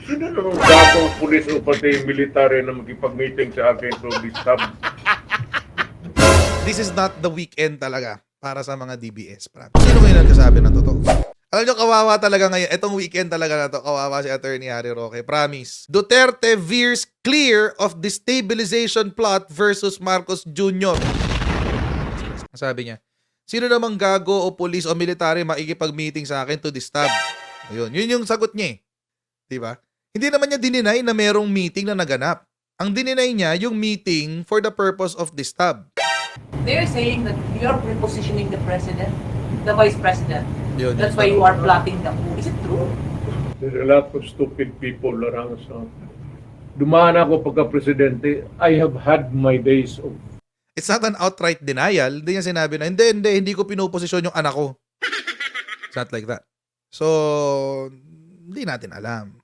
Sino naman gago, pulis o pati military na makipag-meeting sa akin to disturb? This is not the weekend talaga para sa mga DBS. Sino kayo nagkasabi ng totoo? Alam nyo, kawawa talaga ngayon. Itong weekend talaga na to, kawawa si Attorney Harry Roque. Promise. Duterte veers clear of destabilization plot versus Marcos Jr. Sabi niya, sino namang gago o police o military makikipag-meeting sa akin to disturb? Ayun, yun yung sagot niya eh. Diba? Hindi naman niya dininay na merong meeting na naganap. Ang dininay niya yung meeting for the purpose of disturb. They're saying that you're repositioning the president, the vice president. Yun, That's why you are plotting the coup. Is it true? There's a lot of stupid people around. So, dumaan ako pagka-presidente, I have had my days of... It's not an outright denial. Hindi niya sinabi na, hindi ko pinuposisyon yung anak ko. It's not like that. So, hindi natin alam.